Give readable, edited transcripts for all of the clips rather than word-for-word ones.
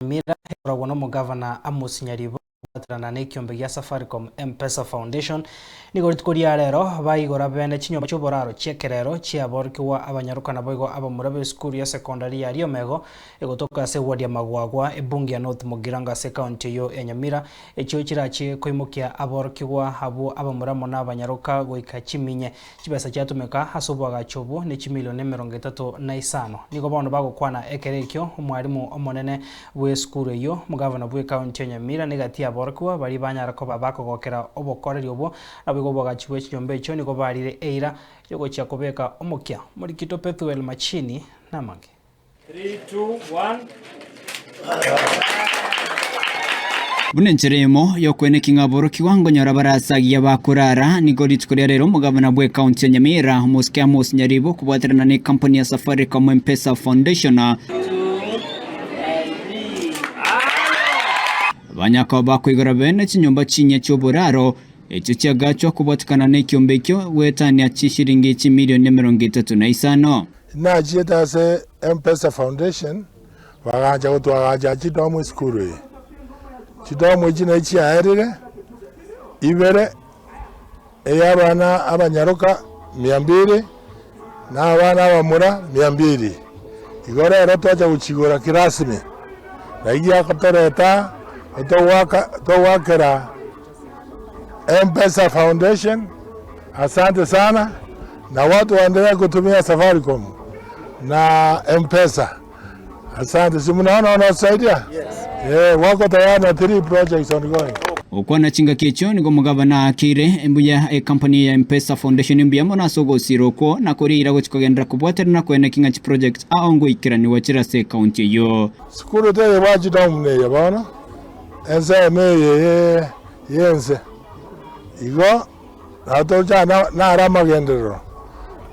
Mira rogona mo governor Amos Nyaribo batrana ne kiombe ya Safaricom M-Pesa Foundation nigo ritukoria rero baigora bene Chinyomba choboraro chekerero chia ABAOROKIGWA ABANYAROKA na boigo ABAMURA Esukuru ya secondary ya Riomego egotoka se wadi ya Magwagwa ebungi ya North Mugiranga se county yo enyamira echo CHIRACHIE KOIMOKIA ABAOROKIGWA habu ABAMURA mona ABANYAROKA GOIKA chiminye chibesa chatumeka hasobwa gachobo ne chimilioni 35 nigo bono bagokwana ekerekyo umwarimu omonene bw'esukuru yo mugavana bwe county enyamira negati ABAOROKIGWA bari banyarako babakogokera obokoreri obo abigo bwagachiwe Echinyomba echo nigo barire eira yogochia kobeka omokia muri kito Pethuel machini namange 3 2 1 Bunencheremo yokwenekinga ABAOROKIGWA ngonyora barasagia bakurara nigo ritukoria rero mugavana bwe county enyamira Moskia Amos Nyaribo kubwaterana ne company ya Safaricom M-Pesa Foundation Banyako bakwigora bene Chinyomba chinye choboraro echo chiagacho kubwatikana ne kiombe kyo wetani achishiringi chimilioni 35 Najeta se M-Pesa Foundation wagaja utwagaja chidomo Esukuru chidomo chine chiaerire ibere eyabana ABANYAROKA 200 na abana ABAMURA 200 igora rero twacha guchigora kirasimi nagia katoreta Towakera M-Pesa Foundation. Asante sana na watu waendelea kutumia Safaricom na M-Pesa. Asante, si mnaona wanasaidia? Yes. Wako tayari na 3 projects ongoing. Okwana chinga kecho nigo mugavana akire embuya company ya M-Pesa Foundation mbya mona sogo siroko na korira gochikogendera kubwaterana kwenekinga chi project aongoikirani wachira se county yo. Sukuru te waji domne yabana. Ense meye yense igo atoja na ramagendero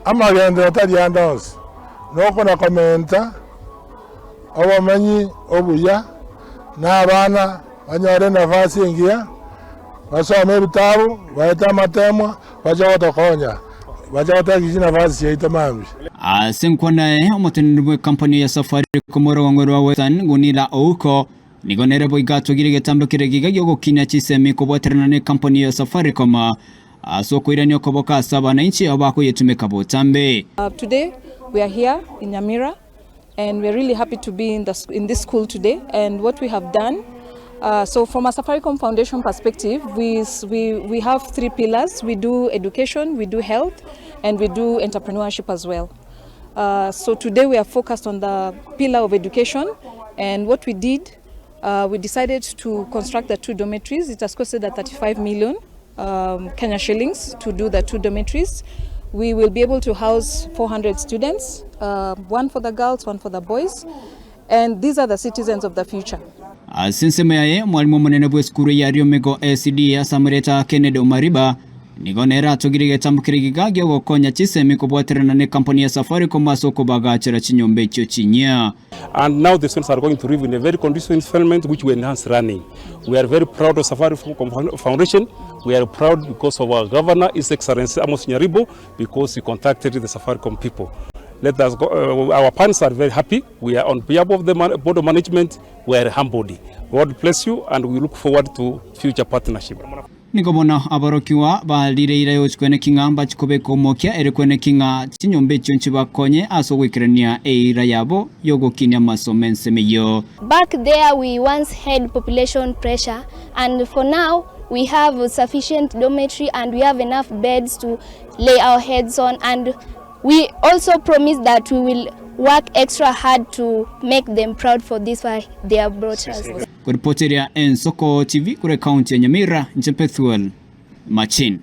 amagendero tadi andos no kona komenta obomenyi obuya na abana banyore nafasi ingia basome bitabu baeta matemwa baja tokonya baja tagizina nafasi yaita mambi asenkwana omotene bwe company ya Safaricom rongorwa wetan gunila ouko nigonere boigato girege tambokere giga yogokinya chisemi kubwaterana ne company ya Safaricom asokoirani okoboka saba na inchi abako yetumeka botambe. Today we are here in Nyamira and we're really happy to be in this school today, and what we have done so from a Safaricom Foundation perspective, we have 3 pillars. We do education, we do health, and we do entrepreneurship as well. So today we are focused on the pillar of education, and what we did, we decided to construct the 2 dormitories. It has costed 35 million Kenya shillings to do the 2 dormitories. We will be able to house 400 students, 1 for the girls, 1 for the boys, and these are the citizens of the future. Since meaye mwalimu munene bw'esukuru ya Riomego ACD asamureta Kennedy Omariba nigonera tugirige tambukirigiga gyogokonya chisemi kubwaterana ne company ya Safaricom asoko bagachira Chinyomba echo chinya. And now the students are going to live in a very conducive environment which we enhance running. We are very proud of Safaricom Foundation. We are proud because of our governor, His Excellency Amos Nyaribo, because he contacted the Safaricom people. Let us go. Our parents are very happy. We are on behalf of the board of management. We are humbled. God bless you, and we look forward to future partnership. Nigomona ABAOROKIGWA balire yochkwenekinga bachikobeka omokia erekwenekinga Chinyomba echo nchibakonye asogwikirania eira yabo yogokinya masomensemeyo. Back there we once had population pressure, and for now we have sufficient dormitory and we have enough beds to lay our heads on, and we also promise that we will work extra hard to make them proud for this why they have brought us. Kuripoteria Ensoko TV kure county ya Nyamira, Pethuel machini.